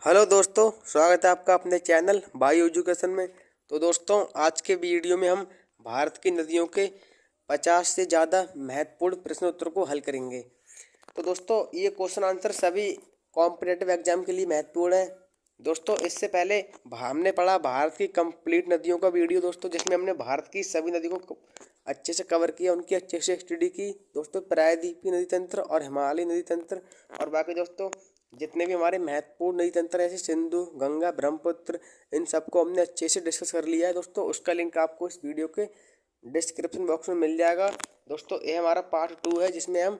Hello दोस्तों, स्वागत है आपका अपने चैनल बायो एजुकेशन में। तो दोस्तों, आज के वीडियो में हम भारत की नदियों के 50 से ज़्यादा महत्वपूर्ण प्रश्न उत्तर को हल करेंगे। तो दोस्तों, ये क्वेश्चन आंसर सभी कॉम्पिटेटिव एग्जाम के लिए महत्वपूर्ण है। दोस्तों, इससे पहले हमने पढ़ा भारत की कंप्लीट नदियों का वीडियो दोस्तों, जिसमें हमने भारत की सभी नदियों को अच्छे से कवर किया, उनकी अच्छे से स्टडी की दोस्तों। प्रायद्वीपीय नदी तंत्र और हिमालयी नदी तंत्र और बाकी दोस्तों जितने भी हमारे महत्वपूर्ण नदी तंत्र ऐसे सिंधु, गंगा, ब्रह्मपुत्र, इन सबको हमने अच्छे से डिस्कस कर लिया है दोस्तों। उसका लिंक आपको इस वीडियो के डिस्क्रिप्शन बॉक्स में मिल जाएगा दोस्तों। ये हमारा पार्ट 2 है, जिसमें हम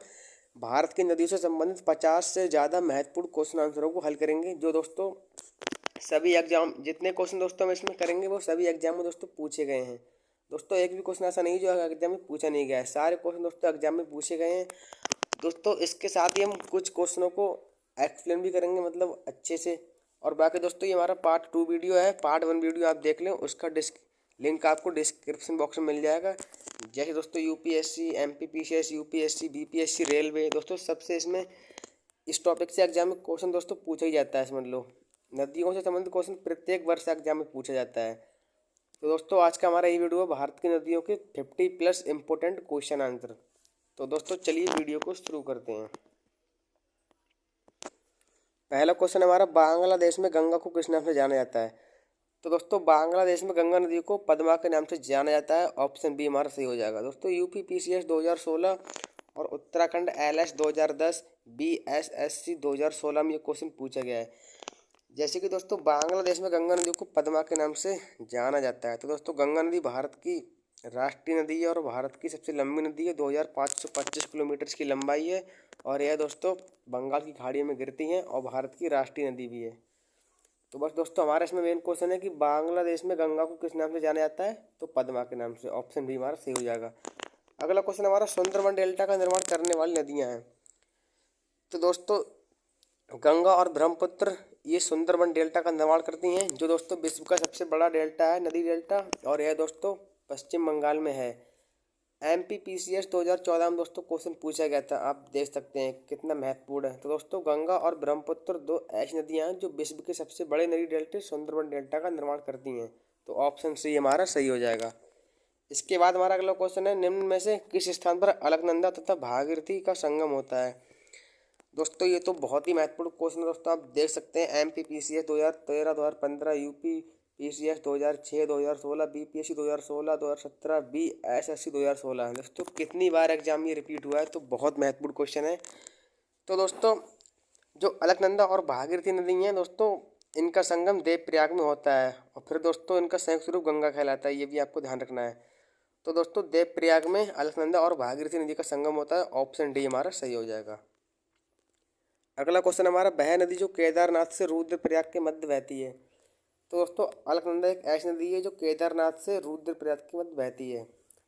भारत की नदियों से संबंधित 50 से ज़्यादा महत्वपूर्ण क्वेश्चन आंसरों को हल करेंगे, जो दोस्तों सभी एग्जाम जितने क्वेश्चन दोस्तों हम इसमें करेंगे वो सभी एग्जाम में दोस्तों पूछे गए हैं दोस्तों। एक भी क्वेश्चन ऐसा नहीं जो एग्जाम में पूछा नहीं गया है, सारे क्वेश्चन दोस्तों एग्जाम में पूछे गए हैं दोस्तों। इसके साथ ही हम कुछ क्वेश्चनों को एक्सप्लेन भी करेंगे, मतलब अच्छे से। और बाकी दोस्तों, ये हमारा पार्ट 2 वीडियो है। पार्ट 1 वीडियो आप देख लें, उसका लिंक आपको डिस्क्रिप्शन बॉक्स में मिल जाएगा। जैसे दोस्तों UPSC, MPPCS, UPSC, BPSC, railway दोस्तों, सबसे इसमें इस टॉपिक से एग्जाम में क्वेश्चन दोस्तों पूछा ही जाता है। समझ लो, नदियों से संबंधित क्वेश्चन प्रत्येक वर्ष एग्जाम में पूछा जाता है। तो दोस्तों, आज का हमारा ये वीडियो है भारत की नदियों के 50+ इम्पोर्टेंट क्वेश्चन आंसर। तो दोस्तों, चलिए वीडियो को शुरू करते हैं। पहला क्वेश्चन हमारा, बांग्लादेश में गंगा को किस नाम से जाना जाता है? तो दोस्तों, बांग्लादेश में गंगा नदी को पद्मा के नाम से जाना जाता है। ऑप्शन बी हमारा सही हो जाएगा दोस्तों। यूपी पीसीएस 2016 और उत्तराखंड एलएस 2010, बीएसएससी 2016 में ये क्वेश्चन पूछा गया है। जैसे कि दोस्तों, बांग्लादेश में गंगा नदी को पद्मा के नाम से जाना जाता है। तो दोस्तों, गंगा नदी भारत की राष्ट्रीय नदी है और भारत की सबसे लंबी नदी है। 2525 किलोमीटर की लंबाई है और यह दोस्तों बंगाल की खाड़ी में गिरती हैं और भारत की राष्ट्रीय नदी भी है। तो बस दोस्तों, हमारा इसमें मेन क्वेश्चन है कि बांग्लादेश में गंगा को किस नाम से जाना जाता है? तो पद्मा के नाम से। ऑप्शन भी हमारा सही हो जाएगा। अगला क्वेश्चन हमारा, सुंदरबन डेल्टा का निर्माण करने वाली नदियाँ हैं। तो दोस्तों, गंगा और ब्रह्मपुत्र ये सुंदरबन डेल्टा का निर्माण करती हैं, जो दोस्तों विश्व का सबसे बड़ा डेल्टा है, नदी डेल्टा, और यह दोस्तों पश्चिम बंगाल में है। एमपीपीसीएस 2014 में दोस्तों क्वेश्चन पूछा गया था, आप देख सकते हैं कितना महत्वपूर्ण है। तो दोस्तों, गंगा और ब्रह्मपुत्र दो ऐसी नदियां हैं जो विश्व के सबसे बड़े नदी डेल्टे सुंदरबन डेल्टा का निर्माण करती हैं। तो ऑप्शन सी हमारा सही हो जाएगा। इसके बाद हमारा अगला क्वेश्चन है, निम्न में से किस स्थान पर अलकनंदा तथा भागीरथी का संगम होता है? दोस्तों, ये तो बहुत ही महत्वपूर्ण क्वेश्चन है दोस्तों। आप देख सकते हैं MPPCS 2013, 2015, UP PCS 2006, 2016, BPSC 2016, 2017, BSSC 2016 है दोस्तों। कितनी बार एग्जाम ये रिपीट हुआ है, तो बहुत महत्वपूर्ण क्वेश्चन है। तो दोस्तों, जो अलकनंदा और भागीरथी नदी हैं दोस्तों, इनका संगम देवप्रयाग में होता है और फिर दोस्तों इनका संयुक्त रूप गंगा कहलाता है। ये भी आपको ध्यान रखना है। तो दोस्तों, देवप्रयाग में अलकनंदा और भागीरथी नदी का संगम होता है। ऑप्शन डी हमारा सही हो जाएगा। अगला क्वेश्चन हमारा, वह नदी जो केदारनाथ से रुद्रप्रयाग के मध्य बहती है। तो दोस्तों, अलकनंदा एक ऐसी नदी है जो केदारनाथ से रुद्रप्रयाग के मध्य बहती है।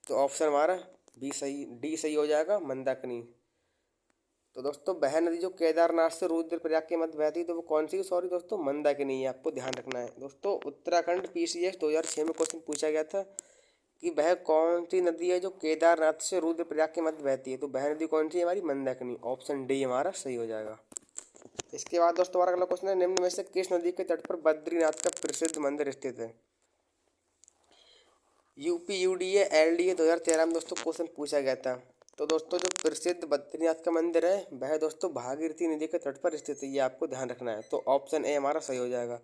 तो ऑप्शन हमारा डी सही हो जाएगा, मंदाकिनी। तो दोस्तों, वह नदी जो केदारनाथ से रुद्रप्रयाग के मध्य बहती है, तो वो कौन सी? सॉरी दोस्तों, मंदाकिनी है। आपको ध्यान रखना है दोस्तों। उत्तराखंड पीसीएस 2006 में क्वेश्चन पूछा गया था कि वह कौन सी नदी है जो केदारनाथ से रुद्रप्रयाग के मध्य बहती है? तो वह नदी कौन सी है? हमारी मंदाकिनी। ऑप्शन डी हमारा सही हो जाएगा। इसके बाद दोस्तों, हमारा अगला क्वेश्चन है, निम्न में से किस नदी के तट पर बद्रीनाथ का प्रसिद्ध मंदिर स्थित है? यूपी यूडीए एलडीए 2013 में दोस्तों क्वेश्चन पूछा गया था। तो दोस्तों, जो प्रसिद्ध बद्रीनाथ का मंदिर है वह दोस्तों भागीरथी नदी के तट पर स्थित है। ये आपको ध्यान रखना है। तो ऑप्शन ए हमारा सही हो जाएगा।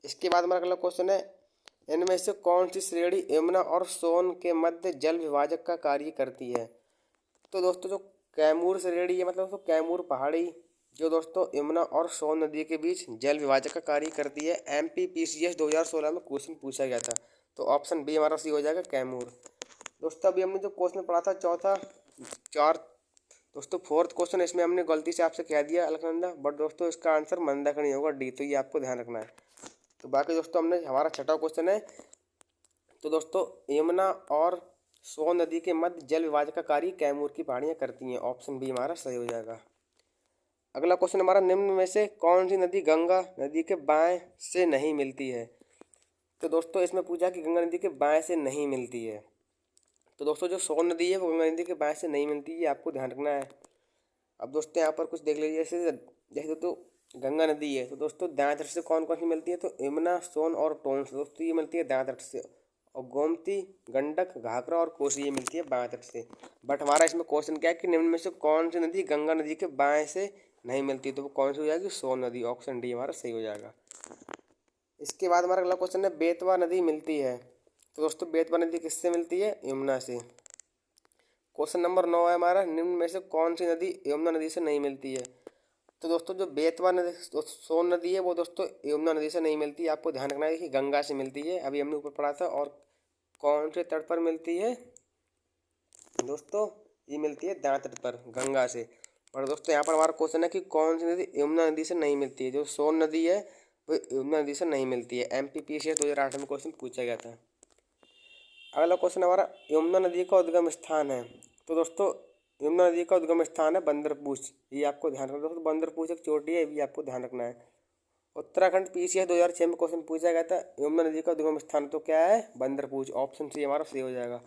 इसके बाद हमारा अगला क्वेश्चन है, इनमें से कौन सी श्रेणी यमुना और सोन के मध्य जल विभाजक का कार्य करती है? तो दोस्तों, जो कैमूर श्रेणी है, मतलब दोस्तों कैमूर पहाड़ी, जो दोस्तों यमुना और सोन नदी के बीच जल विभाजक का कार्य करती है। एमपीपीसीएस 2016 में क्वेश्चन पूछा गया था। तो ऑप्शन बी हमारा सही हो जाएगा, कैमूर। दोस्तों, अभी हमने जो क्वेश्चन पढ़ा था चौथा चार दोस्तों फोर्थ क्वेश्चन, इसमें हमने गलती से आपसे कह दिया अलकनंदा, बट दोस्तों इसका आंसर मंदाकिनी होगा, डी। तो ये आपको ध्यान रखना है। तो बाकी दोस्तों, हमने हमारा छठा क्वेश्चन है, तो दोस्तों यमुना और सोन नदी के मध्य जल विभाजक का कार्य कैमूर की पहाड़ियाँ करती हैं। ऑप्शन बी हमारा सही हो जाएगा। अगला क्वेश्चन हमारा, निम्न में से कौन सी नदी गंगा नदी के बाएं से नहीं मिलती है? तो दोस्तों, इसमें पूछा कि गंगा नदी के बाएं से नहीं मिलती है। तो दोस्तों, जो सोन नदी है वो गंगा नदी के बाएं से नहीं मिलती है, आपको ध्यान रखना है। अब दोस्तों, यहाँ पर कुछ देख लीजिए, जैसे जैसे तो गंगा नदी है। तो दोस्तों दाएं तट से कौन कौन सी मिलती है, तो यमुना, सोन और टोंस दोस्तों ये मिलती है दाएं तट से, और गोमती, गंडक, घाघरा और कोसी ये मिलती है बाएं तट से। बट हमारा इसमें क्वेश्चन क्या है कि निम्न में से कौन सी नदी गंगा नदी के बाएं से नहीं मिलती, तो वो कौन सी हो जाएगी, सोन नदी। ऑप्शन डी हमारा सही हो जाएगा। इसके बाद हमारा अगला क्वेश्चन है बेतवा नदी मिलती है, तो दोस्तों बेतवा नदी किससे मिलती है, यमुना से। क्वेश्चन नंबर 9 है हमारा, निम्न में से कौन सी नदी यमुना नदी से नहीं मिलती है, तो दोस्तों जो बेतवा नदी सोन नदी है वो दोस्तों यमुना नदी से नहीं मिलती है। आपको ध्यान रखना है कि गंगा से मिलती है, अभी हमने ऊपर पढ़ा था। और कौन से तट पर मिलती है दोस्तों, ये मिलती है दाएं तट पर गंगा से। और दोस्तों यहाँ पर हमारा क्वेश्चन है कि कौन सी नदी यमुना नदी से नहीं मिलती है, जो सोन नदी है वो यमुना नदी से नहीं मिलती है। MPPCS 2008 में क्वेश्चन पूछा गया था। अगला क्वेश्चन हमारा यमुना नदी का उद्गम स्थान है, तो दोस्तों यमुना नदी का उद्गम स्थान है बंदरपूछ। ये आपको ध्यान रखना दोस्तों, बंदरपूछ एक चोटी है, ये भी आपको ध्यान रखना है। उत्तराखंड PCS 2006 में क्वेश्चन पूछा गया था, यमुना नदी का उद्गम स्थान तो क्या है, बंदरपूछ। ऑप्शन सी हमारा सही हो जाएगा।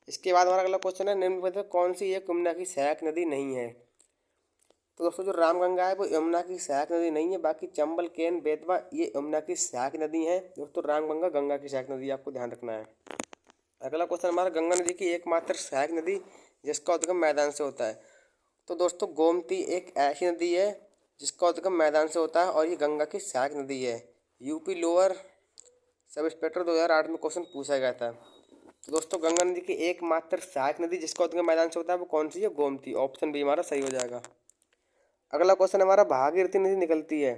इसके बाद हमारा अगला क्वेश्चन है, निम्न में से कौन सी ये यमुना की सहायक नदी नहीं है, तो दोस्तों जो रामगंगा है वो यमुना की सहायक नदी नहीं है। बाकी चंबल, केन, बेतवा ये यमुना की सहायक नदी है। दोस्तों रामगंगा गंगा की सहायक नदी, आपको ध्यान रखना है। अगला क्वेश्चन हमारा, गंगा नदी की एकमात्र सहायक नदी जिसका उद्गम मैदान से होता है, तो दोस्तों गोमती एक ऐसी नदी है जिसका उद्गम मैदान से होता है और ये गंगा की सहायक नदी है। यूपी लोअर सब इंस्पेक्टर 2008 में क्वेश्चन पूछा गया था। तो दोस्तों गंगा नदी की एकमात्र सहायक नदी जिसका उद्गम मैदान से होता है वो कौन सी है, गोमती। ऑप्शन बी हमारा सही हो जाएगा। अगला क्वेश्चन हमारा, भागीरथी नदी निकलती है,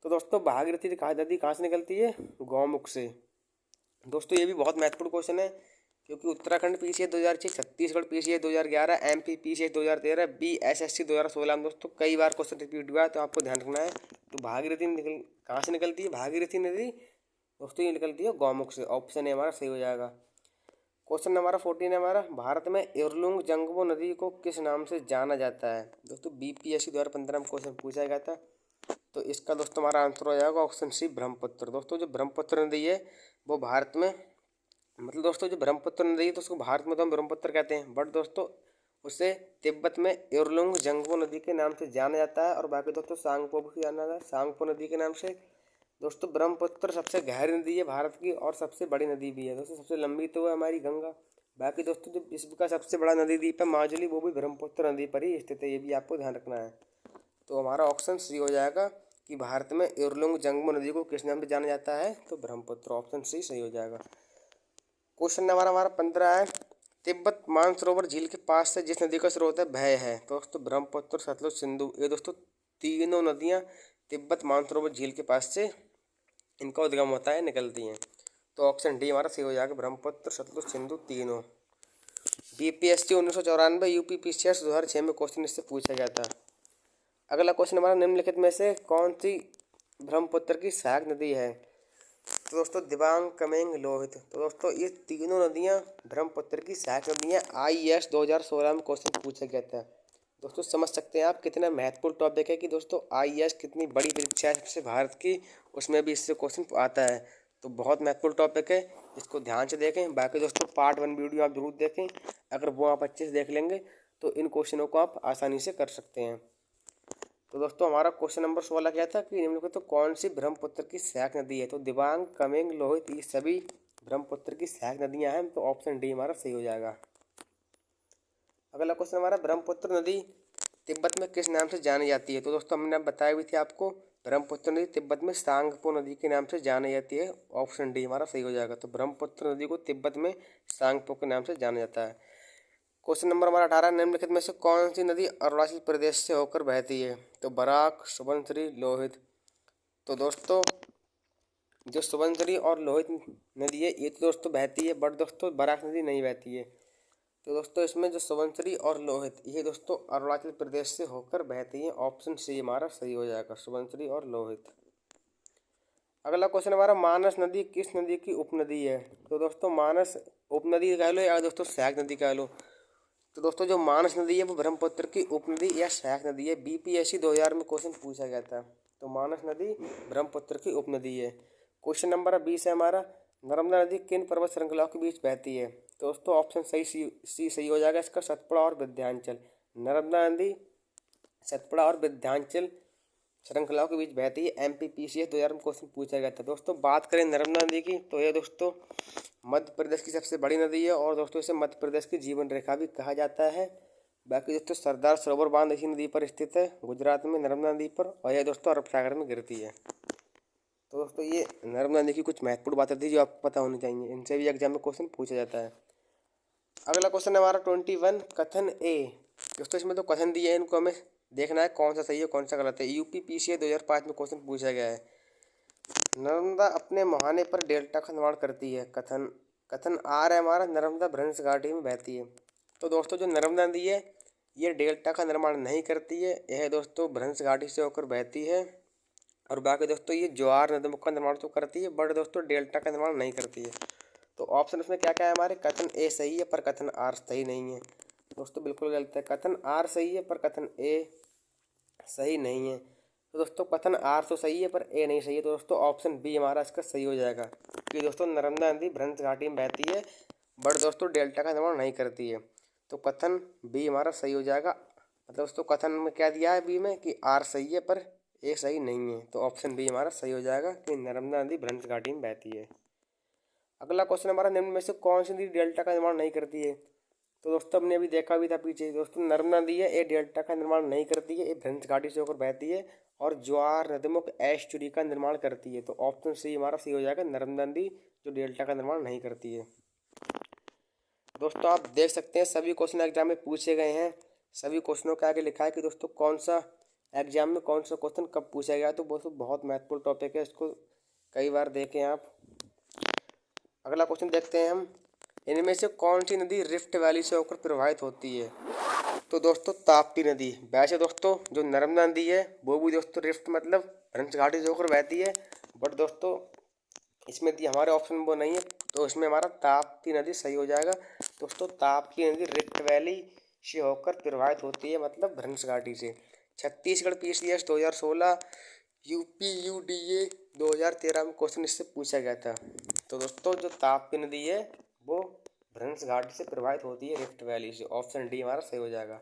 तो दोस्तों भागीरथी नदी कहाँ से निकलती है, गौमुख से। दोस्तों ये भी बहुत महत्वपूर्ण क्वेश्चन है, क्योंकि Uttarakhand PCS 2006, Chhattisgarh PCS 2011, MP PCS 2013, BSSC 2016 में दोस्तों कई बार क्वेश्चन रिपीट हुआ है, तो आपको ध्यान रखना है। तो भागीरथी निकल कहाँ से निकलती है, भागीरथी नदी दोस्तों ये निकलती है गौमुख से। ऑप्शन ए हमारा सही हो जाएगा। क्वेश्चन नंबर 14 है हमारा, भारत में इरलुंग जंगमो नदी को किस नाम से जाना जाता है, दोस्तों BPSC 2015 में क्वेश्चन पूछा गया था। तो इसका दोस्तों हमारा आंसर हो जाएगा ऑप्शन सी, ब्रह्मपुत्र। दोस्तों जो ब्रह्मपुत्र नदी है वो भारत में, मतलब दोस्तों जो ब्रह्मपुत्र नदी है तो उसको भारत में तो हम ब्रह्मपुत्र कहते हैं, बट दोस्तों उसे तिब्बत में इरलुंग जंगमो नदी के नाम से जाना जाता है। और बाकी दोस्तों सांगपो भी जाना जाता है, सांगपो नदी के नाम से। दोस्तों ब्रह्मपुत्र सबसे गहरी नदी है भारत की और सबसे बड़ी नदी भी है दोस्तों, सबसे लंबी तो है हमारी गंगा। बाकी दोस्तों जो विश्व का सबसे बड़ा नदी द्वीप है माजुली, वो भी ब्रह्मपुत्र नदी पर ही स्थित है, ये भी आपको ध्यान रखना है। तो हमारा ऑप्शन सी हो जाएगा कि भारत में इरलुंग जंगमो नदी को किस नाम से जाना जाता है, तो ब्रह्मपुत्र। ऑप्शन सी सही हो जाएगा। क्वेश्चन नंबर हमारा 15 है, तिब्बत मानसरोवर झील के पास से जिस नदी का स्रोत है भय है, तो दोस्तों ब्रह्मपुत्र, सतलुज, सिंधु, ये दोस्तों तीनों नदियाँ तिब्बत मानसरोवर झील के पास से इनका उद्गम होता है, निकलती हैं। तो ऑप्शन डी हमारा सही हो जाएगा, ब्रह्मपुत्र, सतलुज, सिंधु तीनों। BPSC 1994, UPPCS 2006 में क्वेश्चन इससे पूछा गया था। अगला क्वेश्चन हमारा, निम्नलिखित में से कौन सी ब्रह्मपुत्र की सहायक नदी है, तो दोस्तों दिबांग, कमेंग, लोहित। तो दोस्तों ये तीनों नदियाँ ब्रह्मपुत्र की सहायक नदियाँ। IAS 2016 में क्वेश्चन पूछा गया था। दोस्तों समझ सकते हैं आप कितना महत्वपूर्ण टॉपिक है कि दोस्तों IAS कितनी बड़ी परीक्षा है सबसे भारत की, उसमें भी इससे क्वेश्चन आता है। तो बहुत महत्वपूर्ण टॉपिक है, इसको ध्यान से देखें। बाकी दोस्तों पार्ट 1 वीडियो आप जरूर देखें, अगर वो आप अच्छे से देख लेंगे तो इन क्वेश्चनों को आप आसानी से कर सकते हैं। तो दोस्तों हमारा क्वेश्चन नंबर 16 क्या था कि निम्नलिखित तो कौन सी ब्रह्मपुत्र की सहायक नदी है, तो दिबांग, कमेंग, लोहित ये सभी ब्रह्मपुत्र की सहायक नदियां हैं। तो ऑप्शन डी हमारा सही हो जाएगा। अगला क्वेश्चन हमारा, ब्रह्मपुत्र नदी तिब्बत में किस नाम से जानी जाती है, तो दोस्तों हमने बताया भी थी आपको, ब्रह्मपुत्र नदी तिब्बत में सांगपो नदी के नाम से जानी जाती है। ऑप्शन डी हमारा सही हो जाएगा। तो ब्रह्मपुत्र नदी को तिब्बत में सांगपो के नाम से जाना जाता है। क्वेश्चन नंबर हमारा 18, निम्नलिखित में से कौन सी नदी अरुणाचल प्रदेश से होकर बहती है, तो बराक, सुबनसिरी, लोहित। तो दोस्तों जो सुबनसिरी और लोहित नदी है ये तो दोस्तों बहती है, बट दोस्तों बराक नदी नहीं बहती है। तो दोस्तों इसमें जो सुबनसिरी और लोहित ये दोस्तों अरुणाचल प्रदेश से होकर बहती है। ऑप्शन सी हमारा सही हो जाएगा, सुबनसिरी और लोहित। अगला क्वेश्चन हमारा, मानस नदी किस नदी की उपनदी है, तो दोस्तों मानस उपनदी कह लो या दोस्तों सहायक नदी कह लो। तो दोस्तों जो मानस नदी है वो ब्रह्मपुत्र की उपनदी या सहायक नदी है। BPSC 2000 में क्वेश्चन पूछा गया था। तो मानस नदी ब्रह्मपुत्र की उपनदी है। क्वेश्चन नंबर 20 है हमारा, नर्मदा नदी किन पर्वत श्रृंखलाओं के बीच बहती है, तो दोस्तों ऑप्शन सी सही हो जाएगा इसका, सतपुड़ा और विंध्याचल। नर्मदा नदी सतपुड़ा और विंध्याचल श्रृंखलाओं के बीच बहती है। MPPCS 2000 में क्वेश्चन पूछा गया था। दोस्तों बात करें नर्मदा नदी की, तो ये दोस्तों मध्य प्रदेश की सबसे बड़ी नदी है और दोस्तों इसे मध्य प्रदेश की जीवन रेखा भी कहा जाता है। बाकी दोस्तों सरदार सरोवर बांध इसी नदी पर स्थित है, गुजरात में नर्मदा नदी पर, और यह दोस्तों अरब सागर में गिरती है। तो दोस्तों ये नर्मदा नदी की कुछ महत्वपूर्ण बातें थी जो आपको पता होनी चाहिए, इनसे भी एग्जाम में क्वेश्चन पूछा जाता है। अगला क्वेश्चन है हमारा 21, कथन ए। दोस्तों इसमें तो कथन दिए हैं, इनको हमें देखना है कौन सा सही है कौन सा गलत है। UPPCA 2005 में क्वेश्चन पूछा गया है। नर्मदा अपने मुहाने पर डेल्टा का निर्माण करती है। कथन कथन आर है हमारा, नर्मदा भ्रंश घाटी में बहती है। तो दोस्तों जो नर्मदा नदी है ये डेल्टा का निर्माण नहीं करती है, यह दोस्तों भ्रंश घाटी से होकर बहती है। और बाकी दोस्तों ये ज्वार नदीमुख का निर्माण तो करती है, बट दोस्तों डेल्टा का निर्माण नहीं करती है। तो ऑप्शन इसमें क्या क्या है हमारे, कथन ए सही है पर कथन आर सही नहीं है। दोस्तों बिल्कुल गलत है, कथन आर सही है पर कथन ए सही नहीं है। तो दोस्तों कथन आर तो सही है पर ए नहीं सही है, तो दोस्तों ऑप्शन बी हमारा इसका सही हो जाएगा कि दोस्तों नर्मदा नदी भ्रंश घाटी में बहती है, बट दोस्तों डेल्टा का निर्माण नहीं करती है। तो कथन बी हमारा सही हो जाएगा। मतलब दोस्तों कथन में क्या दिया है बी में कि आर सही है पर ए सही नहीं है, तो ऑप्शन बी हमारा सही हो जाएगा कि नर्मदा नदी भ्रंश घाटी में बहती है। अगला क्वेश्चन हमारा, निम्न में से कौन सी नदी डेल्टा का निर्माण नहीं करती है। तो दोस्तों हमने अभी देखा भी था पीछे, दोस्तों नर्मदा नदी है ये डेल्टा का निर्माण नहीं करती है, ये भ्रंश घाटी से होकर बहती है और ज्वार नदीमुख एस्चुरी का निर्माण करती है। तो ऑप्शन सी हमारा सही हो जाएगा, नर्मदा नदी जो डेल्टा का निर्माण नहीं करती है। दोस्तों आप देख सकते हैं सभी क्वेश्चन एग्जाम में पूछे गए हैं, सभी क्वेश्चनों के आगे लिखा है कि दोस्तों कौन सा एग्जाम में कौन सा क्वेश्चन कब पूछा गया। तो दोस्तों बहुत महत्वपूर्ण टॉपिक है, इसको कई बार देखें आप। अगला क्वेश्चन देखते हैं हम, इनमें से कौन सी नदी रिफ्ट वैली से होकर प्रवाहित होती है। तो दोस्तों ताप्ती नदी। वैसे दोस्तों जो नर्मदा नदी है वो भी दोस्तों रिफ्ट मतलब भ्रंश घाटी से होकर बहती है, बट दोस्तों इसमें हमारे ऑप्शन वो नहीं है, तो इसमें हमारा ताप्ती नदी सही हो जाएगा। दोस्तों ताप्ती नदी रिफ्ट वैली से होकर प्रवाहित होती है, मतलब भ्रंश घाटी से। छत्तीसगढ़ PCS 2016, UPUDA 2013 में क्वेश्चन इससे पूछा गया था। तो दोस्तों जो ताप्ती नदी है वो भ्रंश घाटी से प्रभावित होती है रिफ्ट वैली से, ऑप्शन डी हमारा सही हो जाएगा।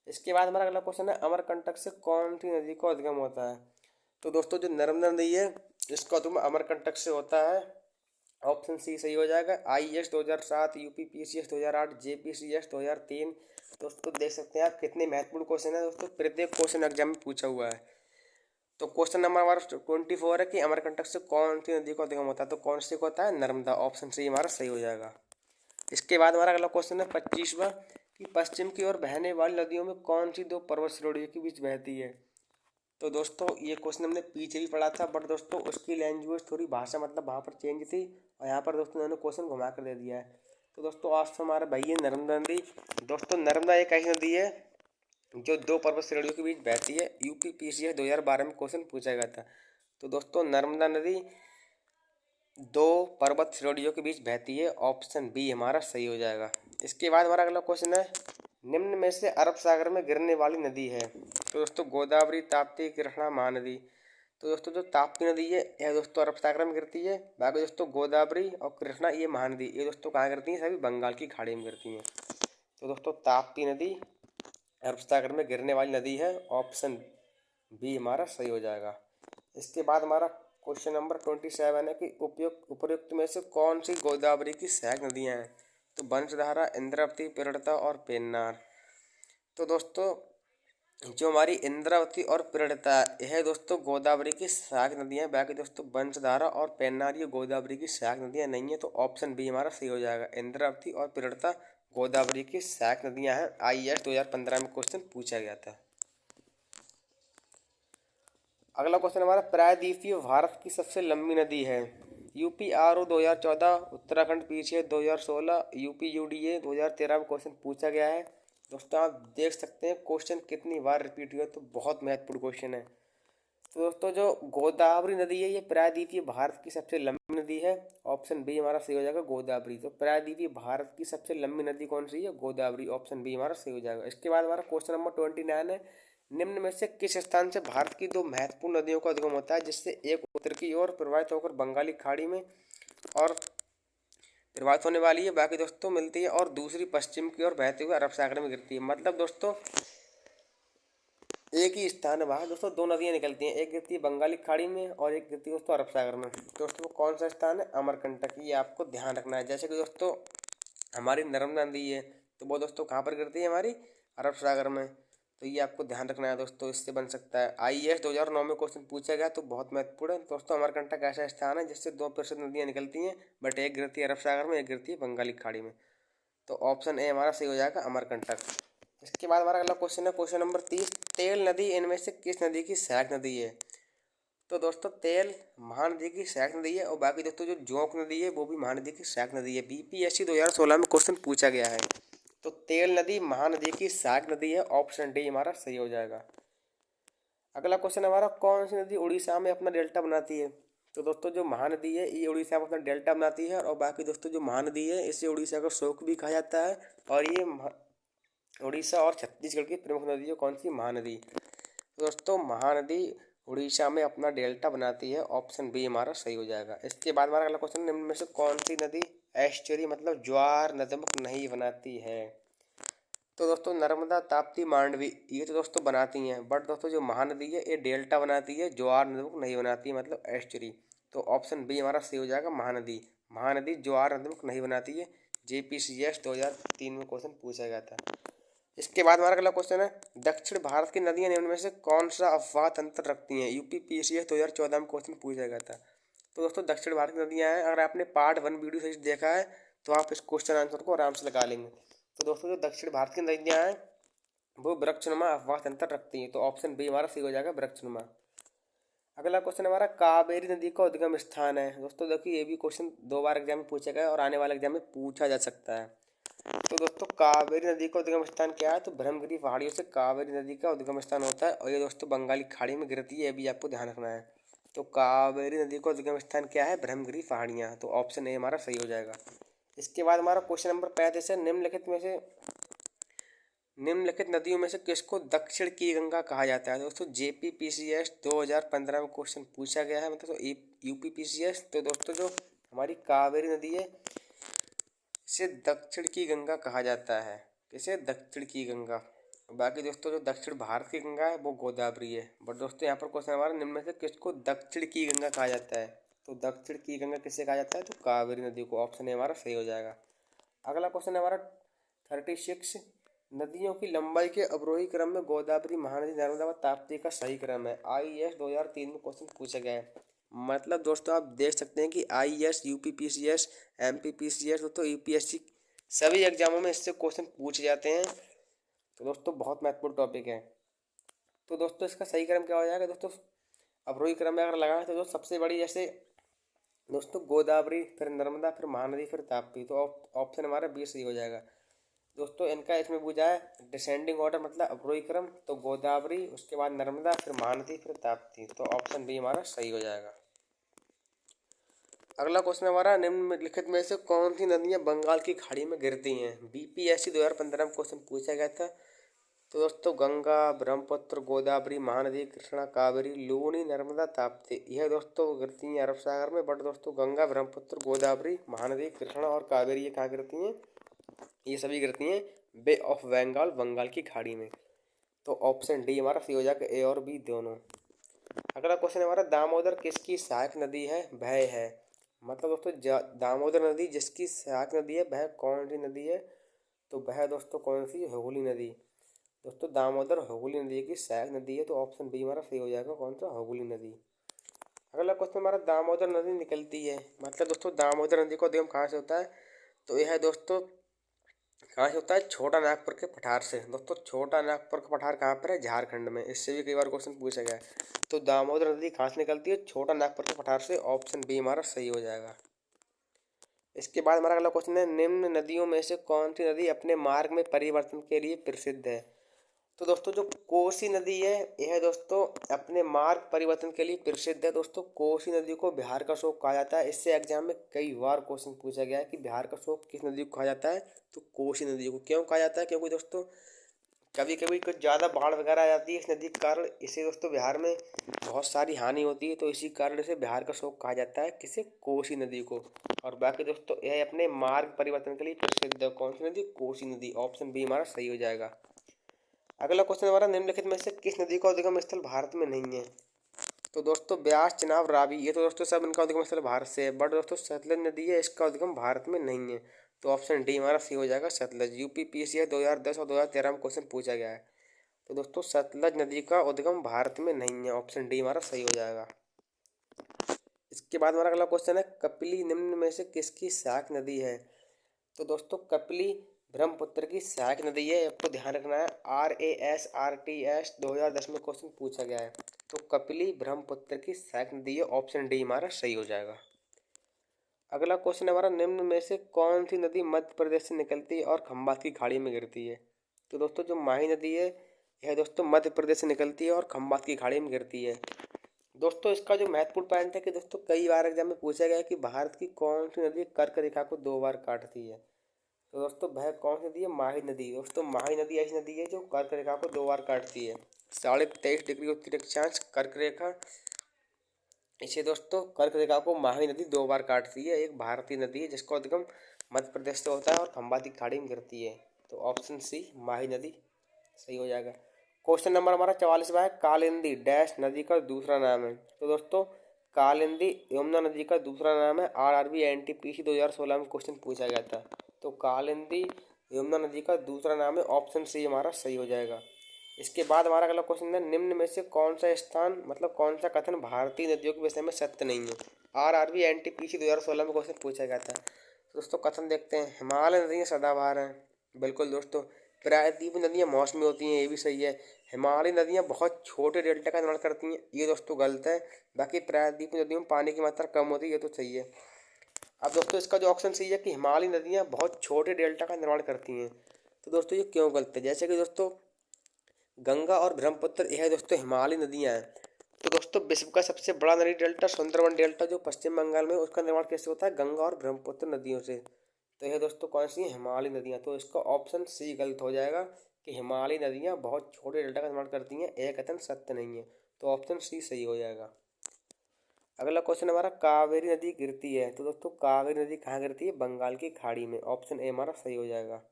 इसके बाद हमारा अगला क्वेश्चन है, अमरकंटक से कौन सी नदी का उद्गम होता है। तो दोस्तों जो नर्मदा नदी है इसका उद्गम अमरकंटक से होता है, ऑप्शन सी सही हो जाएगा। IAS 2007, UPPCS 2008, JPCS 2003। दोस्तों देख सकते हैं आप कितने महत्वपूर्ण क्वेश्चन है दोस्तों, प्रत्येक क्वेश्चन एग्जाम में पूछा हुआ है। तो क्वेश्चन नंबर हमारा 24 है कि अमरकंटक से कौन सी नदी का उद्गम होता है। तो कौन सी को होता है, नर्मदा, ऑप्शन सी हमारा सही हो जाएगा। इसके बाद हमारा अगला क्वेश्चन है 25वां कि पश्चिम की ओर बहने वाली नदियों में कौन सी दो पर्वत श्रेणियों के बीच बहती है। तो दोस्तों ये क्वेश्चन हमने पीछे भी पढ़ा था, बट दोस्तों उसकी लैंग्वेज थोड़ी भाषा मतलब वहाँ पर चेंज थी और यहाँ पर दोस्तों उन्होंने क्वेश्चन घुमा कर दे दिया है। तो दोस्तों आज तो हमारा भाई है नर्मदा नदी। दोस्तों नर्मदा एक ऐसी नदी है जो दो पर्वत श्रेणियों के बीच बहती है, UPPCS 2012 में क्वेश्चन पूछा गया था। तो दोस्तों नर्मदा नदी दो पर्वत श्रेणियों के बीच बहती है, ऑप्शन बी हमारा सही हो जाएगा। इसके बाद हमारा अगला क्वेश्चन है, निम्न में से अरब सागर में गिरने वाली नदी है। तो दोस्तों गोदावरी, ताप्ती, कृष्णा, महानदी। तो दोस्तों जो ताप्ती नदी है यह दोस्तों अरब सागर में गिरती है। बाकी दोस्तों गोदावरी और कृष्णा ये महानदी ये दोस्तों कहाँ गिरती हैं, सभी बंगाल की खाड़ी में गिरती हैं। तो दोस्तों ताप्ती नदी अरब सागर में गिरने वाली नदी है, ऑप्शन बी हमारा सही हो जाएगा। इसके बाद हमारा क्वेश्चन नंबर 27 है कि उपयुक्त में से कौन सी गोदावरी की सहायक नदियाँ हैं। तो वंशधारा, इंद्रावती, प्रणता और पेन्नार। तो दोस्तों जो हमारी इंद्रावती और प्रणता यह दोस्तों गोदावरी की सहायक नदियाँ हैं। बाकी दोस्तों वंशधारा और पेन्नार ये गोदावरी की सहायक नदियाँ नहीं है, तो ऑप्शन बी हमारा सही हो जाएगा। इंद्रावती और प्रणता गोदावरी की सहायक नदियाँ हैं, IAS 2015 में क्वेश्चन पूछा गया था। अगला क्वेश्चन हमारा, प्रायद्वीपीय भारत की सबसे लंबी नदी है। UPRO 2014, उत्तराखंड PCS 2016, UPUDA 2013 में क्वेश्चन पूछा गया है। दोस्तों आप देख सकते हैं क्वेश्चन कितनी बार रिपीट हुआ, तो बहुत महत्वपूर्ण क्वेश्चन है। तो दोस्तों जो गोदावरी नदी है ये प्रायद्वीपीय भारत की सबसे लंबी नदी है, ऑप्शन बी हमारा सही हो जाएगा गोदावरी। तो प्रायद्वीपीय भारत की सबसे लंबी नदी कौन सी है, गोदावरी, ऑप्शन बी हमारा सही हो जाएगा। इसके बाद हमारा क्वेश्चन नंबर 29 है, निम्न में से किस स्थान से भारत की दो महत्वपूर्ण नदियों का उद्गम होता है, जिससे एक उत्तर की ओर प्रवाहित होकर बंगाली खाड़ी में और प्रवाहित होने वाली है, बाकी दोस्तों मिलती है, और दूसरी पश्चिम की ओर बहते हुए अरब सागर में गिरती है। मतलब दोस्तों एक ही स्थान है वहाँ दोस्तों दो नदियाँ निकलती हैं, एक गिरती है बंगाली खाड़ी में और एक गिरती है दोस्तों अरब सागर में। दोस्तों वो कौन सा स्थान है? अमरकंटक। ये आपको ध्यान रखना है। जैसे कि दोस्तों हमारी नर्मदा नदी है, तो वो दोस्तों कहाँ पर गिरती है? हमारी अरब सागर में। तो ये आपको ध्यान रखना है दोस्तों, इससे बन सकता है। IAS 2009 में क्वेश्चन पूछा गया, तो बहुत महत्वपूर्ण है दोस्तों। अमरकंटक ऐसा स्थान है जिससे दो प्रसिद्ध नदियाँ निकलती हैं, बट एक गिरती है अरब सागर में, एक गिरती है बंगाली खाड़ी में। तो ऑप्शन ए हमारा सही हो जाएगा, अमरकंटक। इसके बाद हमारा अगला क्वेश्चन है क्वेश्चन नंबर 30। तेल नदी इनमें से किस नदी की सहायक नदी है? तो दोस्तों तेल महानदी की सहायक नदी है, और बाकी दोस्तों जो जोंक नदी है वो भी महानदी की सहायक नदी है। BPSC 2016 में क्वेश्चन पूछा गया है। तो तेल नदी महानदी की सहायक नदी है, ऑप्शन डी हमारा सही हो जाएगा। अगला क्वेश्चन हमारा, कौन सी नदी उड़ीसा में अपना डेल्टा बनाती है? तो दोस्तों जो महानदी है ये उड़ीसा में अपना डेल्टा बनाती है, और बाकी दोस्तों जो महानदी है इसे उड़ीसा का शोक भी कहा जाता है। और ये उड़ीसा और छत्तीसगढ़ की प्रमुख नदी है कौन सी? महानदी। दोस्तों महानदी उड़ीसा में अपना डेल्टा बनाती है, ऑप्शन बी हमारा सही हो जाएगा। इसके बाद हमारा अगला क्वेश्चन, निम्न में से कौन सी नदी एस्चुरी मतलब ज्वार नदमक नहीं बनाती है? तो दोस्तों नर्मदा, ताप्ती, मांडवी ये तो दोस्तों बनाती हैं, बट दोस्तों जो महानदी है ये डेल्टा बनाती है, ज्वार नदमक नहीं बनाती है, मतलब एस्चुरी। तो ऑप्शन बी हमारा सही हो जाएगा, महानदी। महानदी ज्वार नदमक नहीं बनाती है। JPCS 2003 में क्वेश्चन पूछा गया था। इसके बाद हमारा अगला क्वेश्चन है, दक्षिण भारत की नदियां निम्न में से कौन सा अफवाह तंत्र रखती हैं? UPPCS 2014 में क्वेश्चन पूछा गया था। तो दोस्तों दक्षिण भारत की नदियां हैं, अगर आपने पार्ट 1 वीडियो सीरीज देखा है तो आप इस क्वेश्चन आंसर को आराम से लगा लेंगे। तो दोस्तों जो दक्षिण भारत की नदियां हैं वो वृक्षनुमा अफवाह तंत्र रखती हैं, तो ऑप्शन बी हमारा सही हो जाएगा, वृक्षनुमा। अगला क्वेश्चन हमारा, कावेरी नदी का उद्गम स्थान है। दोस्तों देखिए ये भी क्वेश्चन 2 बार एग्जाम में पूछा गया और आने वाले एग्जाम में पूछा जा सकता है। तो दोस्तों कावेरी नदी का उद्गम स्थान क्या है? तो ब्रह्मगिरी पहाड़ियों से कावेरी नदी का उद्गम स्थान होता है, और ये दोस्तों बंगाली खाड़ी में गिरती है, ये भी आपको ध्यान रखना है। तो कावेरी नदी का उद्गम स्थान क्या है? ब्रह्मगिरी पहाड़ियाँ। तो ऑप्शन ए हमारा सही हो जाएगा। इसके बाद हमारा क्वेश्चन नंबर 35 है, निम्नलिखित नदियों में से किसको दक्षिण की गंगा कहा जाता है? दोस्तों JPPCS 2015 में क्वेश्चन पूछा गया है, मतलब तो UPPCS। तो दोस्तों जो हमारी कावेरी नदी है इसे दक्षिण की गंगा कहा जाता है। किसे? दक्षिण की गंगा। बाकी दोस्तों जो दक्षिण भारत की गंगा है वो गोदावरी है। बट दोस्तों यहाँ पर क्वेश्चन हमारा, निम्न में से किसको दक्षिण की गंगा कहा जाता है? तो दक्षिण की गंगा किसे कहा जाता है? तो कावेरी नदी को। ऑप्शन ए हमारा सही हो जाएगा। अगला क्वेश्चन हमारा 36, नदियों की लंबाई के अवरोही क्रम में गोदावरी, महानदी, नर्मदा व ताप्ती का सही क्रम है। IAS 2003 में क्वेश्चन पूछा गया है। मतलब दोस्तों आप देख सकते हैं कि IAS, UPPCS, MPPCS तो UPSC सभी एग्जामों में इससे क्वेश्चन पूछे जाते हैं। तो दोस्तों बहुत महत्वपूर्ण टॉपिक है। तो दोस्तों इसका सही क्रम क्या हो जाएगा? दोस्तों अवरोही क्रम में अगर लगाएं तो जो सबसे बड़ी, जैसे दोस्तों गोदावरी, फिर नर्मदा, फिर महानदी, फिर ताप्ती। तो ऑप्शन हमारा बी सही हो जाएगा। दोस्तों इनका इसमें पूछा है डिसेंडिंग ऑर्डर मतलब अवरोही क्रम, तो गोदावरी, उसके बाद नर्मदा, फिर महानदी, फिर ताप्ती। तो ऑप्शन बी हमारा सही हो जाएगा। अगला क्वेश्चन हमारा, निम्नलिखित में से कौन सी नदियां बंगाल की खाड़ी में गिरती हैं? BPSC 2015 में क्वेश्चन पूछा गया था। तो दोस्तों गंगा, ब्रह्मपुत्र, गोदावरी, महानदी, कृष्णा, कावेरी, लूनी, नर्मदा, ताप्ती। यह दोस्तों गिरती हैं अरब सागर में। बट दोस्तों गंगा, ब्रह्मपुत्र, गोदावरी, महानदी, कृष्णा और कावेरी ये कहाँ गिरती हैं? ये सभी गिरती हैं बे ऑफ बंगाल, बंगाल की खाड़ी में। तो ऑप्शन डी हमारा सही हो जाएगा, ए और बी दोनों। अगला क्वेश्चन हमारा, दामोदर किसकी सहायक नदी है? भय है। मतलब दोस्तों दामोदर नदी जिसकी सहायक नदी है वह कौन सी नदी है? तो वह दोस्तों कौन सी? हुगली नदी। दोस्तों दामोदर हुगली नदी की सहायक नदी है, तो ऑप्शन बी हमारा सही हो जाएगा, कौन सा? हुगली नदी। अगला क्वेश्चन हमारा, दामोदर नदी निकलती है, मतलब दोस्तों दामोदर नदी का उद्गम कहाँ से होता है? तो यह दोस्तों कहाँ से होता है? छोटा नागपुर के पठार से। दोस्तों छोटा नागपुर का पठार कहाँ पर है? झारखंड में। इससे भी कई बार क्वेश्चन पूछा गया है। तो दामोदर नदी कहाँ से निकलती है? छोटा नागपुर के पठार से। ऑप्शन बी हमारा सही हो जाएगा। इसके बाद हमारा अगला क्वेश्चन है, निम्न नदियों में से कौन सी नदी अपने मार्ग में परिवर्तन के लिए प्रसिद्ध है? तो दोस्तों जो कोसी नदी है यह दोस्तों अपने मार्ग परिवर्तन के लिए प्रसिद्ध है। दोस्तों कोसी नदी को बिहार का शोक कहा जाता है। इससे एग्जाम में कई बार क्वेश्चन पूछा गया है कि बिहार का शोक किस नदी को कहा जाता है? तो कोसी नदी को। क्यों कहा जाता है? क्योंकि दोस्तों कभी कभी कुछ ज़्यादा बाढ़ वगैरह आ जाती है इस नदी के कारण, इसे दोस्तों बिहार में बहुत सारी हानि होती है, तो इसी कारण से बिहार का शोक कहा जाता है किसे? कोसी नदी को। और बाकी दोस्तों यह अपने मार्ग परिवर्तन के लिए प्रसिद्ध है। कौन सी नदी? कोसी नदी। ऑप्शन बी हमारा सही हो जाएगा। अगला क्वेश्चन हमारा, निम्नलिखित में से किस नदी का उद्गम स्थल भारत में नहीं है? तो दोस्तों ब्यास, चिनाब, रावी, ये तो दोस्तों सब इनका उद्गम स्थल भारत से है, बट दोस्तों सतलज नदी है, इसका उद्गम भारत में नहीं है। तो ऑप्शन डी हमारा सी हो जाएगा, सतलज। यूपीपीसीएस 2010 और 2013 में क्वेश्चन पूछा गया है। तो दोस्तों सतलज नदी का उद्गम भारत में नहीं है, ऑप्शन डी हमारा सही हो जाएगा। इसके बाद हमारा अगला क्वेश्चन है, कपिली निम्न में से किसकी सहायक नदी है? तो दोस्तों कपिली ब्रह्मपुत्र की सहायक नदी है, आपको ध्यान रखना है। RASRTS 2010 में क्वेश्चन पूछा गया है। तो कपिली ब्रह्मपुत्र की सहायक नदी है, ऑप्शन डी हमारा सही हो जाएगा। अगला क्वेश्चन हमारा, निम्न में से कौन सी नदी मध्य प्रदेश से निकलती है और खंबात की खाड़ी में गिरती है? तो दोस्तों जो माही नदी है, यह दोस्तों मध्य प्रदेश से निकलती है और खंबात की खाड़ी में गिरती है। दोस्तों इसका जो महत्वपूर्ण पॉइंट है कि दोस्तों कई बार एग्जाम में पूछा गया है कि भारत की कौन सी नदी कर्क रेखा को 2 बार काटती है? तो दोस्तों वह कौन सी नदी है? माही नदी। दोस्तों माही नदी ऐसी नदी है जो कर्क रेखा को 2 बार काटती है। 23.5 डिग्री उत्तरी अक्षांश कर्क रेखा, इसे दोस्तों कर्क रेखा को माही नदी 2 बार काटती है। एक भारतीय नदी है जिसका उद्गम मध्य प्रदेश से होता है और खंबाती खाड़ी में गिरती है। तो ऑप्शन सी माही नदी सही हो जाएगा। क्वेश्चन नंबर हमारा 44वां है, कालिंदी डैश नदी का दूसरा नाम है? तो दोस्तों कालिंदी यमुना नदी का दूसरा नाम है। RRB NTPC 2016 में क्वेश्चन पूछा गया था। तो कालिंदी यमुना नदी का दूसरा नाम है, ऑप्शन सी हमारा सही हो जाएगा। इसके बाद हमारा अगला क्वेश्चन है, निम्न में से कौन सा स्थान मतलब कौन सा कथन भारतीय नदियों के विषय में सत्य नहीं है? RRB NTPC 2016 में क्वेश्चन पूछा गया था। दोस्तों कथन देखते हैं, हिमालय नदियाँ सदाबहार हैं, बिल्कुल दोस्तों। प्रायद्वीप नदियाँ मौसमी होती हैं, ये भी सही है। हिमालयी नदियाँ बहुत छोटे डेल्टा का निर्माण करती हैं, ये दोस्तों गलत है। बाकी प्रायद्वीप नदियों में पानी की मात्रा कम होती है, ये तो सही है। अब दोस्तों इसका जो ऑप्शन सही है कि हिमालयी नदियाँ बहुत छोटे डेल्टा का निर्माण करती हैं, तो दोस्तों ये क्यों गलत है? जैसे कि दोस्तों गंगा और ब्रह्मपुत्र, यह दोस्तों हिमालयी नदियाँ हैं। तो दोस्तों विश्व का सबसे बड़ा नदी डेल्टा सुंदरवन डेल्टा जो पश्चिम बंगाल में, उसका निर्माण कैसे होता है? गंगा और ब्रह्मपुत्र नदियों से। तो यह दोस्तों कौन सी है? हिमालयी नदियाँ। तो इसका ऑप्शन सी गलत हो जाएगा कि हिमालयी नदियाँ बहुत छोटे डेल्टा का निर्माण करती हैं, यह कथन सत्य नहीं है। तो ऑप्शन सी सही हो जाएगा। अगला क्वेश्चन हमारा, कावेरी नदी गिरती है? तो दोस्तों कावेरी नदी कहाँ गिरती है? बंगाल की खाड़ी में, ऑप्शन ए हमारा सही हो जाएगा।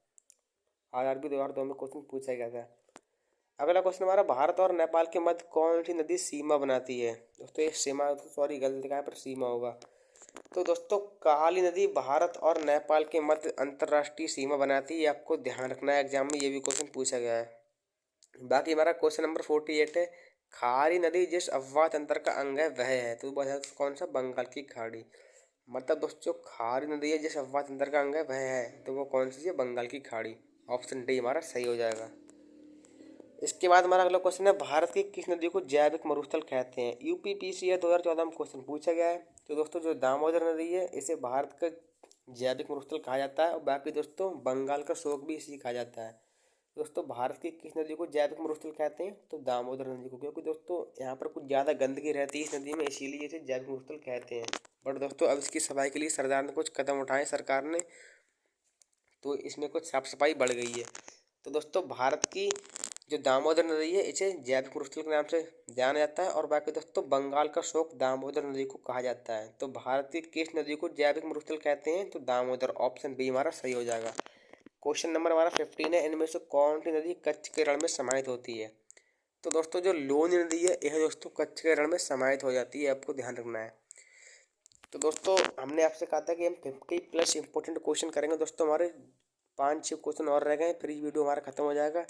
RRB 2002 में क्वेश्चन पूछा गया था। अगला क्वेश्चन हमारा, भारत और नेपाल के मध्य कौन सी नदी सीमा बनाती है? दोस्तों ये सीमा तो सॉरी गलत लिखा है, पर सीमा होगा। तो दोस्तों काली नदी भारत और नेपाल के मध्य अंतर्राष्ट्रीय सीमा बनाती है, आपको ध्यान रखना है, एग्जाम में ये भी क्वेश्चन पूछा गया है। बाकी हमारा क्वेश्चन नंबर 48 है, खारी नदी जिस अफवाह तंत्र का अंग है वह है? तो वह कौन सा? बंगाल की खाड़ी। मतलब दोस्तों खारी नदी है जिस अफवाह तंत्र का अंग है वह है, तो वो कौन सी है? बंगाल की खाड़ी। ऑप्शन डी हमारा सही हो जाएगा। इसके बाद हमारा अगला क्वेश्चन है, भारत की किस नदी को जैविक मरुस्थल कहते हैं? UPPCS 2014 में क्वेश्चन पूछा गया है। तो दोस्तों जो दामोदर नदी है, इसे भारत का जैविक मरुस्थल कहा जाता है, और बाकी दोस्तों बंगाल का शोक भी इसी कहा जाता है। दोस्तों भारत की किस नदी को जैविक मरुस्थल कहते हैं? तो दामोदर नदी को, क्योंकि दोस्तों यहाँ पर कुछ ज़्यादा गंदगी रहती है इस नदी में, इसीलिए इसे जैविक मरुस्थल कहते हैं। बट दोस्तों अब इसकी सफाई के लिए सरकार ने कुछ कदम उठाए, सरकार ने, तो इसमें कुछ साफ सफाई बढ़ गई है। तो दोस्तों भारत की जो दामोदर नदी है, इसे जैविक मरुस्थल के नाम से जाना जाता है, और बाकी दोस्तों बंगाल का शोक दामोदर नदी को कहा जाता है। तो भारत की किस नदी को जैविक मरुस्थल कहते हैं? तो दामोदर, ऑप्शन बी हमारा सही हो जाएगा। क्वेश्चन नंबर हमारा 15 है, इनमें से कौन सी नदी कच्छ के रण में समाहित होती है? तो दोस्तों जो लूनी नदी है, यह दोस्तों कच्छ के रण में समाहित हो जाती है, आपको ध्यान रखना है। तो दोस्तों हमने आपसे कहा था कि हम 50+ इंपॉर्टेंट क्वेश्चन करेंगे। दोस्तों हमारे 5-6 क्वेश्चन और रह गए, फिर ये वीडियो हमारा खत्म हो जाएगा।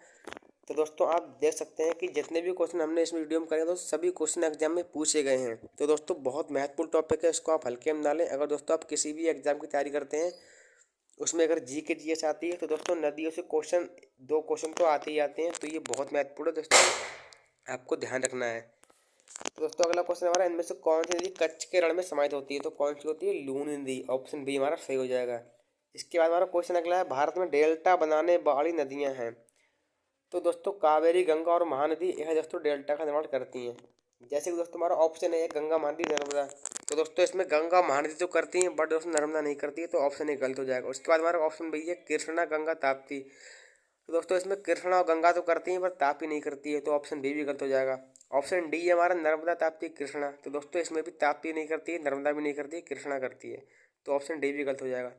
तो दोस्तों आप देख सकते हैं कि जितने भी क्वेश्चन हमने इस वीडियो में करे, दोस्तों सभी क्वेश्चन एग्जाम में पूछे गए हैं। तो दोस्तों बहुत महत्वपूर्ण टॉपिक है, इसको आप हल्के में ना लें। अगर दोस्तों आप किसी भी एग्जाम की तैयारी करते हैं, उसमें अगर GK GS आती है, तो दोस्तों नदियों से क्वेश्चन 2 क्वेश्चन तो आते ही आते हैं, तो ये बहुत महत्वपूर्ण है दोस्तों, आपको ध्यान रखना है। तो दोस्तों अगला क्वेश्चन हमारा, इनमें से कौन सी नदी कच्छ के रण में समाहित होती है? तो कौन सी होती है? लूनी नदी, ऑप्शन बी हमारा सही हो जाएगा। इसके बाद हमारा क्वेश्चन अगला है, भारत में डेल्टा बनाने वाली नदियां हैं? तो दोस्तों कावेरी, गंगा और महानदी, यह दोस्तों डेल्टा का निर्माण करती हैं। जैसे कि दोस्तों हमारा ऑप्शन है गंगा, महानदी, नर्मदा। तो दोस्तों इसमें गंगा महानदी तो करती हैं, बट दोस्तों नर्मदा नहीं करती है, तो ऑप्शन ए गलत हो जाएगा। उसके बाद हमारा ऑप्शन बी है कृष्णा, गंगा, ताप्ती। तो दोस्तों इसमें कृष्णा और गंगा तो करती हैं, पर ताप्ती नहीं करती है, तो ऑप्शन बी भी गलत हो जाएगा। ऑप्शन डी है हमारा नर्मदा, ताप्ती, कृष्णा। तो दोस्तों इसमें भी ताप्ती नहीं करती है, नर्मदा भी नहीं करती है, कृष्णा करती है, तो ऑप्शन डी भी गलत हो जाएगा।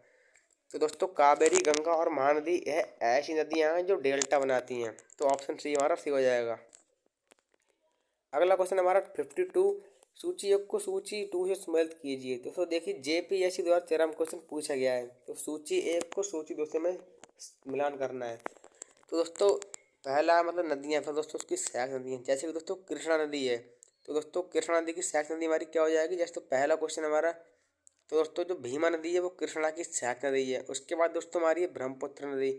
तो दोस्तों कावेरी, गंगा और महानदी यह ऐसी नदियां हैं जो डेल्टा बनाती हैं। तो ऑप्शन सी हमारा सही हो जाएगा। अगला क्वेश्चन हमारा 52, सूची एक को सूची टू से सम्मिलित कीजिए। दोस्तों देखिए JPSC 2013 में क्वेश्चन पूछा गया है, तो सूची एक को सूची दो से में मिलान करना है। तो दोस्तों पहला मतलब नदियाँ, तो दोस्तों उसकी सहायक नदी है, जैसे कि दोस्तों कृष्णा नदी है। तो दोस्तों कृष्णा नदी की सहायक नदी हमारी क्या हो जाएगी, जैसे तो पहला क्वेश्चन हमारा। तो दोस्तों जो भीमा नदी है वो कृष्णा की सहायक नदी है। उसके बाद दोस्तों हमारी है ब्रह्मपुत्र नदी।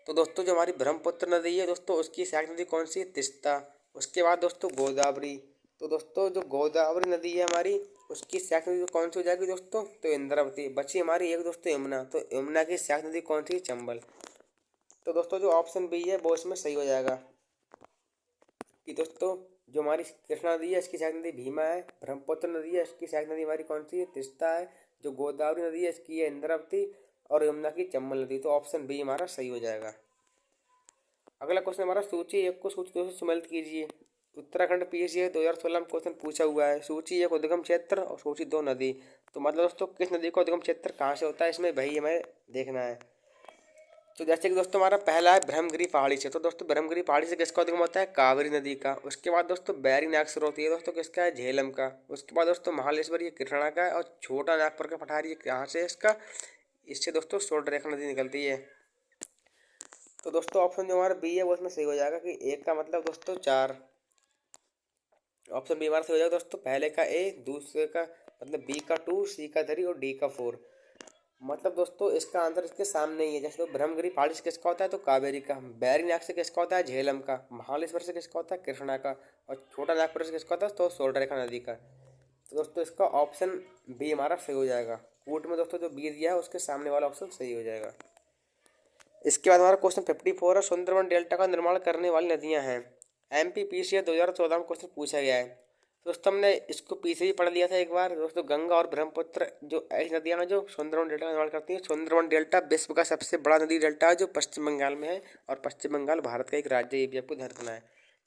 तो दोस्तों जो हमारी ब्रह्मपुत्र नदी है दोस्तों उसकी सहायक नदी कौन सी है, तिस्ता। उसके बाद दोस्तों गोदावरी। तो दोस्तों जो गोदावरी नदी है हमारी उसकी सहायक नदी कौन सी हो जाएगी दोस्तों, तो इंद्रावती। बची हमारी एक दोस्तों यमुना, तो यमुना की सहायक नदी कौन सी, चंबल। तो दोस्तों जो ऑप्शन बी है वो इसमें सही हो जाएगा कि दोस्तों जो हमारी कृष्णा नदी है इसकी सहायक नदी भीमा है, ब्रह्मपुत्र नदी है इसकी सहायक नदी हमारी कौन सी है, तिस्ता है, जो गोदावरी नदी है इसकी है इंद्रावती, और यमुना की चंबल नदी। तो ऑप्शन बी हमारा सही हो जाएगा। अगला क्वेश्चन हमारा सूची एक को सूची दो से सम्मिलित कीजिए। उत्तराखंड PSC 2016 में क्वेश्चन पूछा हुआ है, सूची एक उद्गम क्षेत्र और सूची दो नदी। तो मतलब दोस्तों किस नदी का उद्गम क्षेत्र कहाँ से होता है, इसमें वही हमें देखना है। तो जैसे कि दोस्तों हमारा पहला है ब्रह्मगिरी पहाड़ी से। तो दोस्तों ब्रह्मगिरी पहाड़ी से किसका उद्गम होता है, कावेरी नदी का। उसके बाद दोस्तों बैरी नाग स्रोत ये दोस्तों किसका है, झेलम का। उसके बाद दोस्तों महालेश्वर ये कृष्णा का है, और छोटा नागपुर का पठारी कहाँ से है इसका, इससे दोस्तों सोनरेखा नदी निकलती है। तो दोस्तों ऑप्शन जो हमारा बी है वो इसमें सही हो जाएगा कि एक का मतलब दोस्तों 4। ऑप्शन बी हमारा सही हो जाएगा दोस्तों, पहले का ए, दूसरे का मतलब बी का 2, सी का 3 और डी का 4। मतलब दोस्तों इसका आंसर इसके सामने ही है। जैसे तो ब्रह्मगिरी पहाड़ी से किसका होता है, तो कावेरी का। बैरी नाग से किसका होता है, झेलम का। महालेश्वर से किसका होता है, कृष्णा का। और छोटा नागपुर से किसका होता है, तो सोनरेखा नदी का। तो दोस्तों इसका ऑप्शन बी हमारा सही हो जाएगा। कूट में दोस्तों जो बी दिया है उसके सामने वाला ऑप्शन सही हो जाएगा। इसके बाद हमारा क्वेश्चन 54 है, सुंदरवन डेल्टा का निर्माण करने वाली नदियां हैं। MPPC 2014 में क्वेश्चन पूछा गया है। दोस्तों हमने इसको पीछे भी पढ़ लिया था एक बार। दोस्तों गंगा और ब्रह्मपुत्र जो ऐसी नदियां हैं जो सुंदरवन डेल्टा का निर्माण करती हैं। सुंदरवन डेल्टा विश्व का सबसे बड़ा नदी डेल्टा है जो पश्चिम बंगाल में है, और पश्चिम बंगाल भारत का एक राज्य है, ये भी आपको ध्यान रखना है।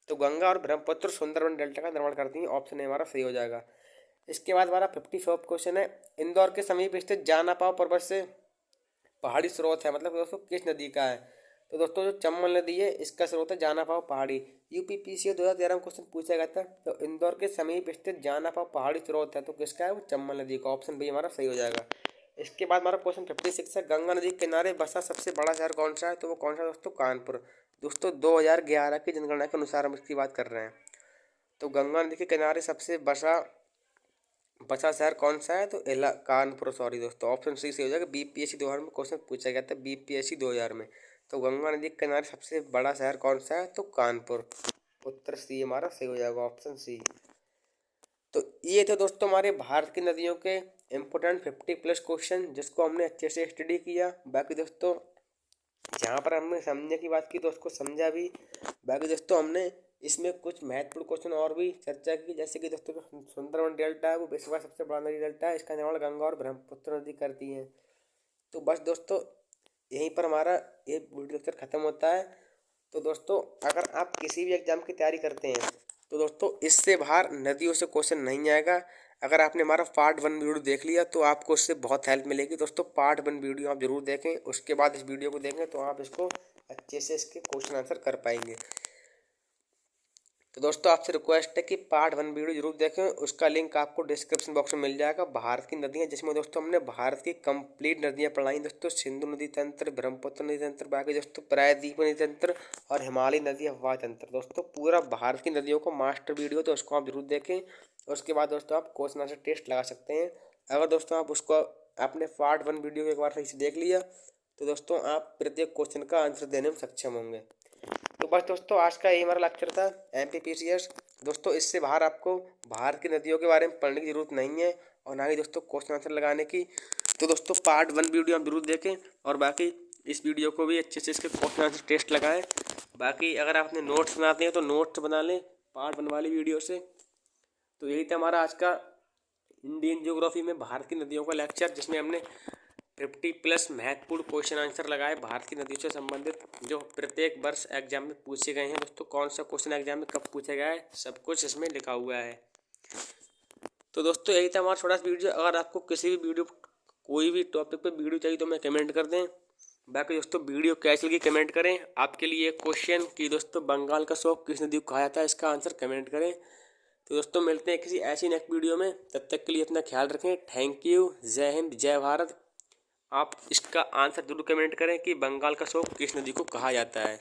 तो गंगा और ब्रह्मपुत्र सुंदरवन डेल्टा का निर्माण करती हैं, ऑप्शन ए हमारा सही हो जाएगा। इसके बाद हमारा 54 क्वेश्चन है, इंदौर के समीप स्थित जानापाव पर्वत से पहाड़ी स्रोत है, मतलब दोस्तों किस नदी का है। तो दोस्तों जो चंबल नदी है इसका स्रोत है जानापाव पहाड़ी। UPPC 2013 में क्वेश्चन पूछा गया था। तो इंदौर के समीप स्थित जानापाव पहाड़ी स्रोत है, तो किसका है, वो चंबल नदी का। ऑप्शन बी हमारा सही हो जाएगा। इसके बाद हमारा क्वेश्चन 56 है, गंगा नदी के किनारे बसा सबसे बड़ा शहर कौन सा है। तो वो कौन सा है दोस्तों, कानपुर। दोस्तों 2011 की जनगणना के अनुसार हम इसकी बात कर रहे हैं। तो गंगा नदी के किनारे सबसे बसा बचा शहर कौन सा है, तो कानपुर। सॉरी दोस्तों ऑप्शन सी से हो जाएगा। BPSC 2000 में क्वेश्चन पूछा गया था, BPSC 2000 में। तो गंगा नदी के किनारे सबसे बड़ा शहर कौन सा है, तो कानपुर। उत्तर सी हमारा सही हो जाएगा, ऑप्शन सी। तो ये थे दोस्तों हमारे भारत की नदियों के इम्पोर्टेंट 50+ क्वेश्चन, जिसको हमने अच्छे से स्टडी किया। बाकी दोस्तों जहाँ पर हमने समझने की बात की तो उसको समझा भी। बाकी दोस्तों हमने इसमें कुछ महत्वपूर्ण क्वेश्चन और भी चर्चा की, जैसे कि दोस्तों सुंदरवन डेल्टा है वो विश्व का सबसे बड़ा नदी डेल्टा है, इसका निर्माण गंगा और ब्रह्मपुत्र नदी करती है। तो बस दोस्तों यहीं पर हमारा ये वीडियो लेक्चर खत्म होता है। तो दोस्तों अगर आप किसी भी एग्जाम की तैयारी करते हैं तो दोस्तों इससे बाहर नदियों से क्वेश्चन नहीं आएगा। अगर आपने हमारा पार्ट 1 वीडियो देख लिया तो आपको उससे बहुत हेल्प मिलेगी। दोस्तों पार्ट 1 वीडियो आप जरूर देखें, उसके बाद इस वीडियो को देखें तो आप इसको अच्छे से इसके क्वेश्चन आंसर कर पाएंगे। तो दोस्तों आपसे रिक्वेस्ट है कि पार्ट 1 वीडियो जरूर देखें, उसका लिंक आपको डिस्क्रिप्शन बॉक्स में मिल जाएगा। भारत की नदियाँ, जिसमें दोस्तों हमने भारत की कंप्लीट नदियाँ पढ़ाई दोस्तों, सिंधु नदी तंत्र, ब्रह्मपुत्र नदी तंत्र, बाकी दोस्तों प्रायद्वीप नदी तंत्र और हिमालय नदी अफवाह तंत्र। दोस्तों पूरा भारत की नदियों को मास्टर वीडियो, तो उसको आप जरूर देखें। उसके बाद दोस्तों आप क्वेश्चन आंसर टेस्ट लगा सकते हैं। अगर दोस्तों आप उसको आपने पार्ट 1 वीडियो एक बार सही से देख लिया तो दोस्तों आप प्रत्येक क्वेश्चन का आंसर देने में सक्षम होंगे। तो बस दोस्तों आज का यही हमारा लेक्चर था MPPCS। दोस्तों इससे बाहर आपको भारत की नदियों के बारे में पढ़ने की ज़रूरत नहीं है, और ना ही दोस्तों क्वेश्चन आंसर लगाने की। तो दोस्तों पार्ट 1 वीडियो आप जरूर देखें, और बाकी इस वीडियो को भी अच्छे से इसके क्वेश्चन आंसर टेस्ट लगाएं। बाकी अगर आपने नोट्स बनाते हैं तो नोट्स बना लें पार्ट 1 वाली वीडियो से। तो यही था हमारा आज का इंडियन ज्योग्राफी में भारत की नदियों का लेक्चर, जिसमें हमने 50+ महत्वपूर्ण क्वेश्चन आंसर लगाए भारत की नदियों से संबंधित, जो प्रत्येक वर्ष एग्जाम में पूछे गए हैं। दोस्तों कौन सा क्वेश्चन एग्जाम में कब पूछा गया है सब कुछ इसमें लिखा हुआ है। तो दोस्तों यही था हमारा छोटा सा वीडियो। अगर आपको किसी भी वीडियो कोई भी टॉपिक पे वीडियो चाहिए तो मैं कमेंट कर दें। बाकी दोस्तों वीडियो कैसी लगी कमेंट करें। आपके लिए एक क्वेश्चन कि दोस्तों बंगाल का शौक किस नदी को कहा जाता है, इसका आंसर कमेंट करें। तो दोस्तों मिलते हैं किसी ऐसी नेक्स्ट वीडियो में, तब तक के लिए अपना ख्याल रखें। थैंक यू, जय हिंद, जय भारत। आप इसका आंसर जरूर कमेंट करें कि बंगाल का शौक किस नदी को कहा जाता है।